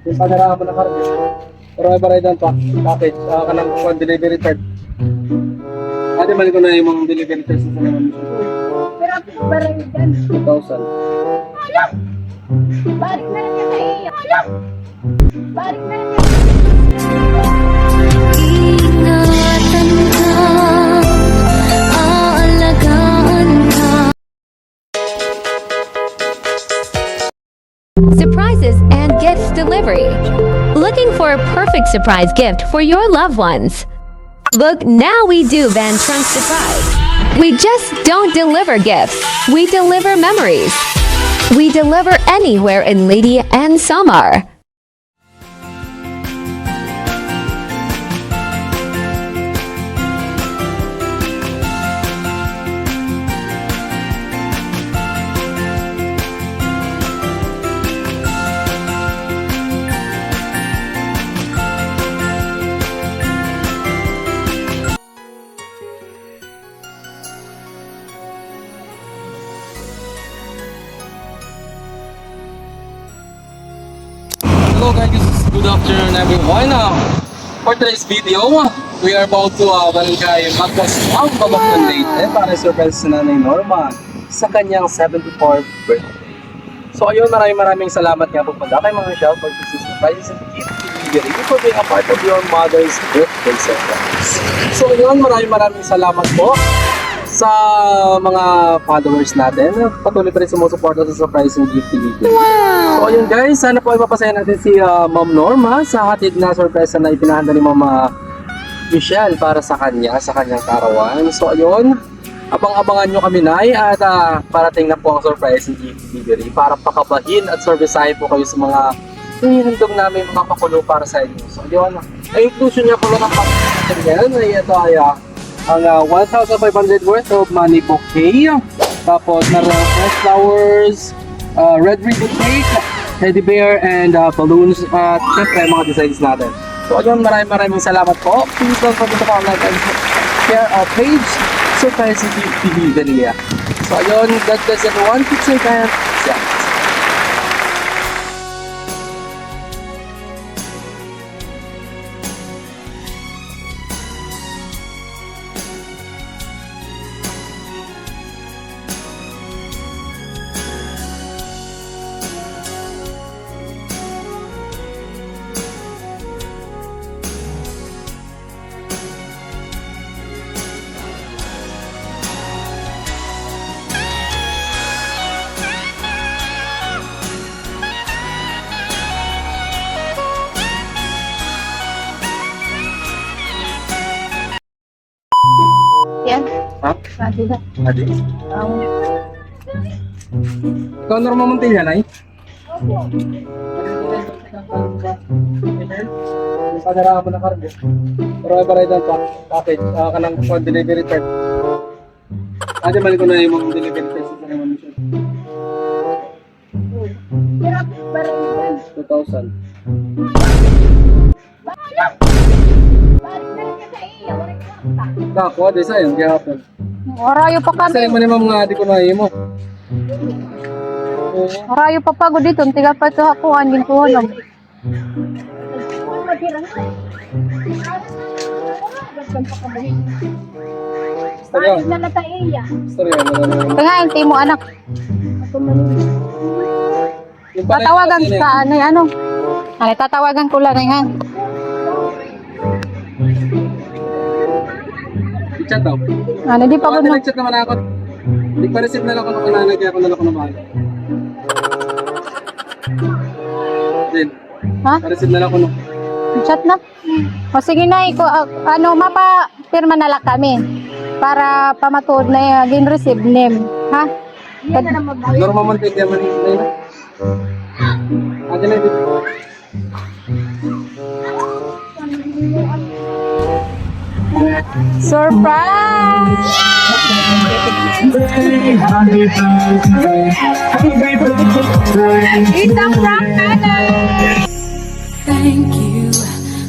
Yung panarahan mo na karga. Pero ay baray doon pa. Package. Kanang kukuha delivery card. Ate, mali ko na yung mga delivery card sa naman. Pero baray dyan. 2,000. Alam! Balik na lang yan sa iyo. Alam! Balik na lang yan. Ingatan ka, aalagaan ka. Surprises and gifts delivery. Looking for a perfect surprise gift for your loved ones? Look, now we do Van Trunk Surprise. We just don't deliver gifts. We deliver memories. We deliver anywhere in Lady and Samar. Hello guys, good afternoon everyone. For today's video, we are about to barangay Magwas ang Babaktan Leyte para surprise sa Nanay Norma sa kanyang 74th birthday. So ayun, maraming salamat nga po pala kay mga chef for this surprise and gift delivery for being a part of your mother's birthday surprise. So ayun, maraming salamat po sa mga followers natin. Patuloy pa rin sumusuporta sa surprise and gift delivery. So ayun guys, sana po ay mapasaya natin si Ma'am Norma sa hatid na surprise na ipinahanda ni Mama Michelle para sa kanya, sa kanyang karawan. So ayun, abang-abangan nyo kami Nay at parating na po ang surprise and gift delivery para pakabahin at servisahin po kayo sa mga hinihandog namin mga pakulo para sa inyo. So ayun, ay inclusion niya po ng pakulo yan ay ito ay ang 1,500 worth of money bouquet. Tapos meron fresh flowers, red ribbon cake, teddy bear, and balloons at syempre mga designs natin. So ayun, maraming salamat po. Please don't forget to comment and share our page, Surprise TV Vanilla. So ayun, God bless everyone. Keep safe and yeah. Yan. Ha? Sabi na. Adi? Ikaw Norma Montilla, Nay? Opo. Yung panarahan mo na karga. Pero ay baray doon pa. Package. Kanang kukuha delivery card. Ate, mali ko na yung mga delivery card sa naman. Pero baray dyan. 2,000. Alam! Balik na lang yan sa iyo. Walang kwarta. Nakuha, di sa'yo, gihapon. Arayo pa kami. Sa'yo mo naman mga ate ko na mo. Arayo pa pagod dito. Tiga pa ito hakuan. Gintuhan lang. Storya. Balik na lang sa iyo. Storya. Kaya hindi mo anak. Tatawagan ka. Ano? Ano, tatawagan ko lang. Ha? I-chat daw. Ano, di pa ko na. Nag-chat naman ako. Hindi pa receive na lang ako ng kananag. Kaya ako na lang ako na mahal. Then, Ha? pa-receive na lang ako no. Chat na. O sige na. Mapa-pirma na lang kami. Para pamatuod na yung receive name. Ha? Yan na lang magbayad. Norma Montilla man yun. Ate na dito. Surprise! Isang prank natin! Thank you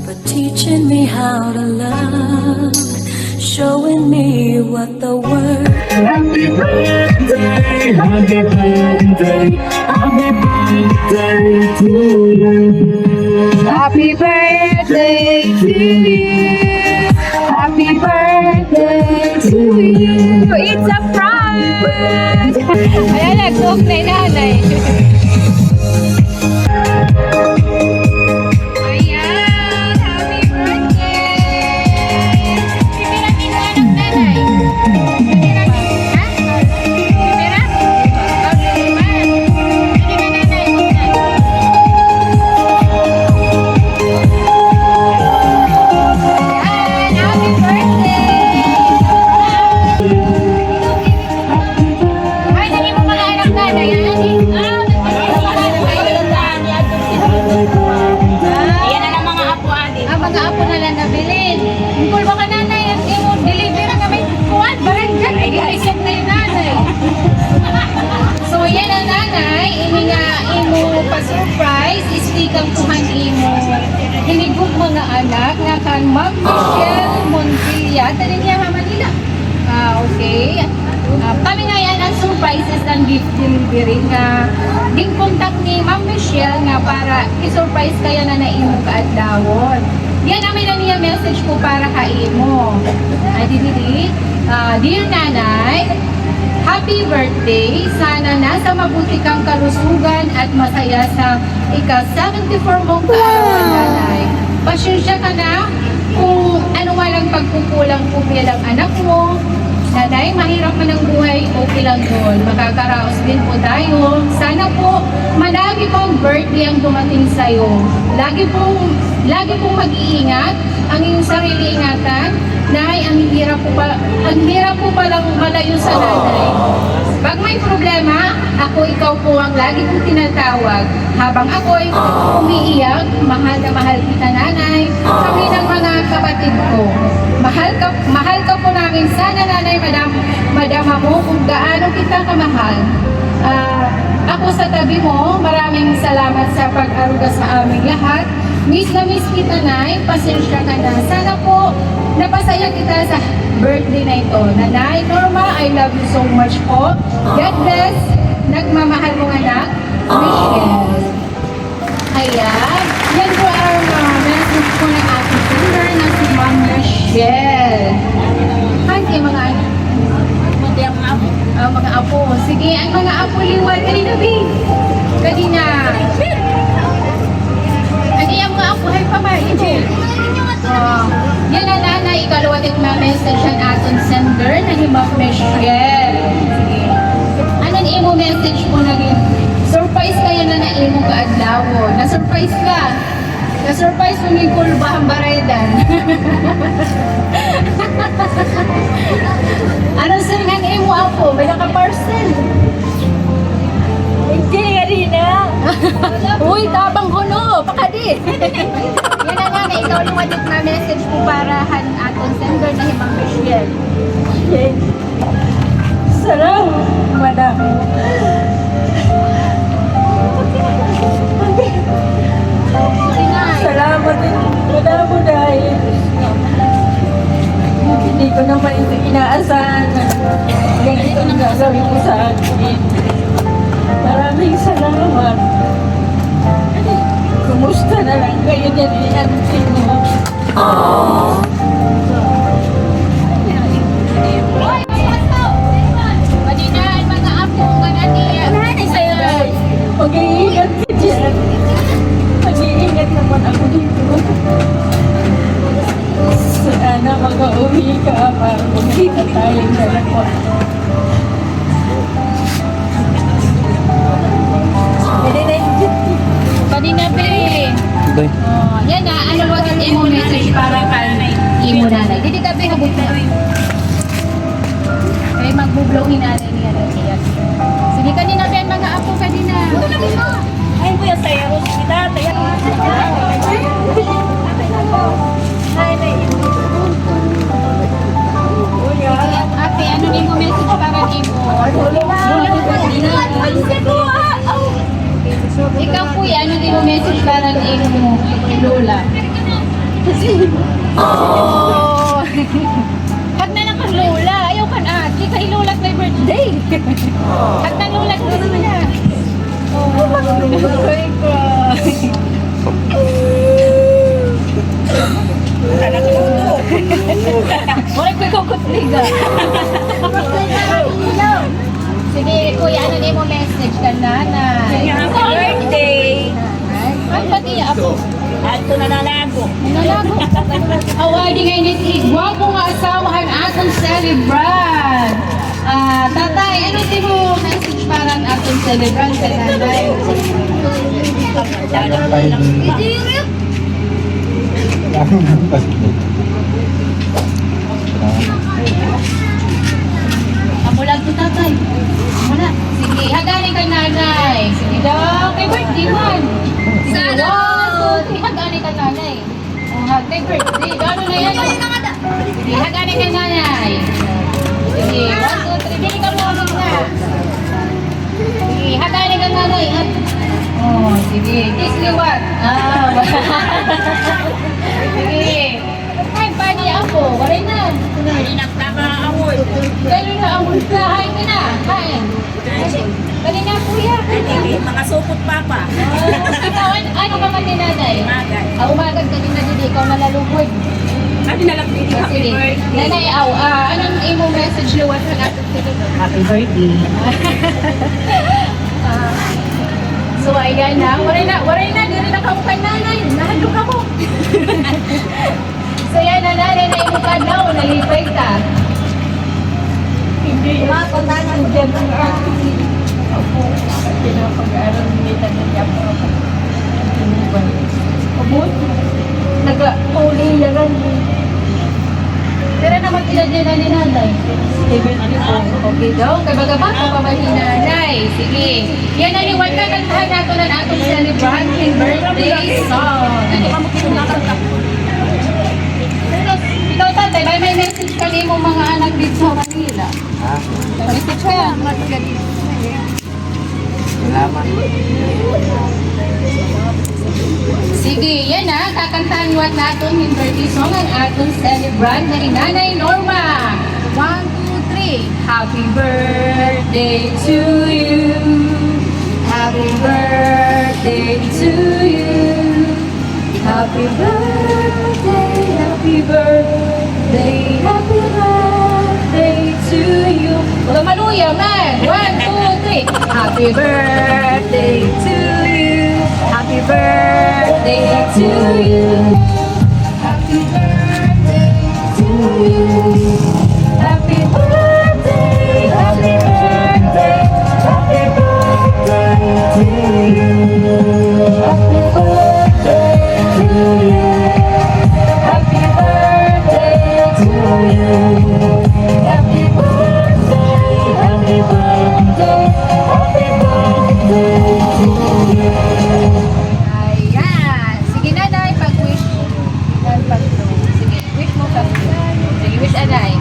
for teaching me how to love. showing me what the word. Happy birthday, happy birthday, happy birthday to you. Happy birthday to you. Happy birthday to you. It's a prank! Ayan, nag-talk na yung nanay. Ayan, happy birthday! Pipiratin mo anak nanay. Pipiratin, ha? Pipira? Okay, man. Hindi na nanay. Ayan, happy birthday! Ay, hindi mo mga anak nanay, ha? Ayan na lang mga apo adi. Mga apo na lang nabilin. Kung baka nanay, ang imo deliver na kami. Kuwan, barang dyan. Ay, isip na yung nanay. So, yan ang nanay. Ini nga imo pa-surprise. Istikang kuhan imo. Hinigog mga anak nga kan Ma'am Michelle Montilla. Tanin niya ha, Manila. Okay. Kami nga yan ang surprises ng gift delivery nga contact ni Ma'am Michelle nga para i-surprise kaya na imo kaadlawon. Yan namin na niya message ko para ka imo. Dear nanay, happy birthday. Sana nasa mabuti kang kalusugan at masaya sa ika-74 mong kaarawan, nanay. Pasensya ka na kung ano man ang pagkukulang po bilang anak mo. Nanay, mahirap man ang buhay, okay lang yun. Makakaraos din po tayo. Sana po, malagi pong birthday ang dumating sa'yo. Lagi pong mag-iingat. Ang iyong sarili ingatan. Nay, ang hirap po palang malayo sa nanay. Pag may problema, ikaw po ang lagi kong tinatawag. Habang ako'y umiiyak, mahal na mahal kita, nanay. Kami ng mga kapatid ko. Mahal ka po namin. Sana, nanay, madama mo kung gaano kita kamahal. Ako sa tabi mo, maraming salamat sa pag-aruga sa aming lahat. Miss na miss kita, nay. Pasensya ka na. Sana po, napasaya kita sa birthday na ito. Nanay, Norma, I love you so much po. God bless. Nagmamahal mong anak, Michelle. Ayan. Yan po ang message ko ng ating singer na si Ma'am Michelle. Hi, kay mga anak. Mga apo. Sige, ang mga apo liwan. Kanina, babe. Kanina. Ano yung mga apo? Hay pa ba? Yan na nanay. Ikalawa din ma-message ang ating sender na si Ma'am Michelle. Sige. Anong imo message mo naging? Surprise kayo na imo kaadlawo. Na-surprise ka. Na-surprise mo ni Kulba ang baraydan. Ano sir nga imo apo? May naka-parcel. Hindi nga rin na. Uy, tabang kuno. Pakadi. Yan na nga na ikaw lumadik na message ko para aton sender na himang Michelle. Salamat, madam. Salamat din, madam mo dahil hindi ko naman ito inaasahan na ganito ang gagawin mo sa akin. Maraming salamat. Kumusta na lang kayo dyan ni Auntie mo? Kanina, ang mga apo ka na niya. Mag-iingat ka dyan. Mag-iingat naman ako dito. Sana mag-uwi ka para magkita tayong dalawa. Kanina, be. Day. Yan na, ano wag ang imo message para kay imo nanay. Dili ka, be, habot na. Kaya mag-blow nanay niya na siya. Sige, kanina, be, ang mga apo kanina. Ay, kuya, saya ko kita. Ate, ano din mo message para imo? Ikaw po, ano din mo message para imo, Lola? Oh! Nagtalulan ko sila. Oh my God. Wala ko kukutliga. Sige, kuya, ano din mo message ka nanay? Happy birthday! Ay, pati ako. Ato na nalago. Nalago. Awarding ngayon is gwapo nga asawahan atong celebrant. Tatay, ano din mo message parang atong celebrant sa nanay? Amulag to tatay. Muna. Sige, hagaling kay nanay. Sige daw, kay birthday man. Sige, 1, 2, 3, hagaling kay nanay. Kay birthday, ano na yan? Sige, hagaling kay nanay. Sige, 1, 2, 3, bili ka mo na. Sige, hagaling kay nanay. Oh, sige, kiss me what? Sige. Ay, pani ako. Wala na. Nagkaka-award. Kaya na ang ka. Hay ka na. Hay. Kali na kuya. Mga supot papa. Ikaw, ano ka man din nanay? Magay. Umagad ka din na din. Ikaw nalalugod. Ano na lang pili? Happy Sige. birthday. Nanay, anong imo message luwan sa natin sila? Happy birthday. So, ayan na. Waray na. Diri na ka mo kay nanay. Nahadlo ka mo. So, yan na nanay na imo ka daw. Nalipay ka. Hindi. Mapuntahan dyan ang aking pinapag-aaral nila na niya po. Abot? Nag-uli yan. Pero naman ilan ni nanay? Okay daw. Kabaga ba? Nanay. Sige. Yan na liwan ka. Kantahan nato na atong celebrant yung birthday song. Ikaw tatay, may message ka rin mo mga anak dito sa Manila. Ha? Message ka. Salamat. Sige, yan na. Kakantahan niwat natin yung birthday song ang atong celebrant na Nanay Norma. 1, 2, 3. Happy birthday to you. Happy birthday to you. Happy birthday, happy birthday, happy birthday to you. Wala maluya, man. 1, 2, 3. Happy birthday to you. Happy birthday to you. Happy birthday to you. Happy birthday, happy birthday, happy birthday to you. Happy birthday to you. Happy birthday to you. Happy birthday, happy birthday, happy birthday to you. Ayan. Sige nanay, pag-wish. Sige, wish mo ka. Sige, wish anay.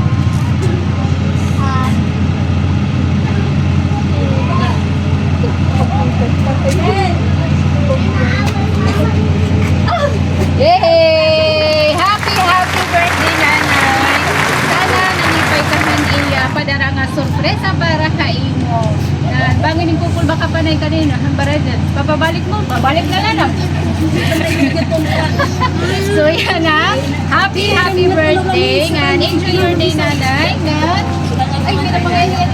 Yay! Happy birthday nanay. Sana nanipay ka man iya padara nga sorpresa para ka imo. Bangin yung kukul baka panay kanina. Hambarad na. Papabalik mo. Babalik na lang. So yan na. Happy birthday. Nga, enjoy your day nanay. Nga. Ay, may napangayin.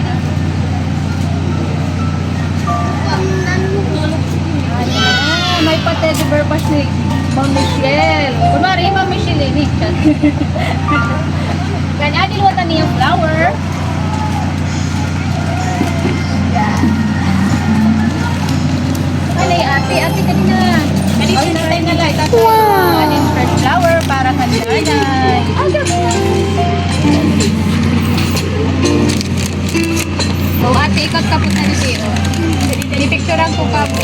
May pa-teddy bear pa si Ma'am Michelle. Kunwari, Ma'am Michelle ini. Yan, adil wata niyang flower. Alay, ate ka din na. Kanina na tayo na light. Wow! Anin first flower para ka nanay. So, ate, ikot ka po na ni Tio. Pinipicturean ko ka po.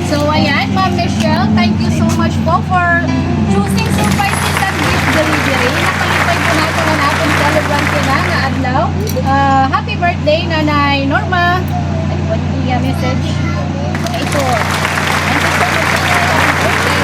So, ayan, Ma'am Michelle, thank you so much po for choosing surprises and gift delivery. Nakalipay po natin na natin celebrant ko na adlaw. Happy birthday, Nanay Norma. Ay, what the message? Ito. Thank you so much for your birthday.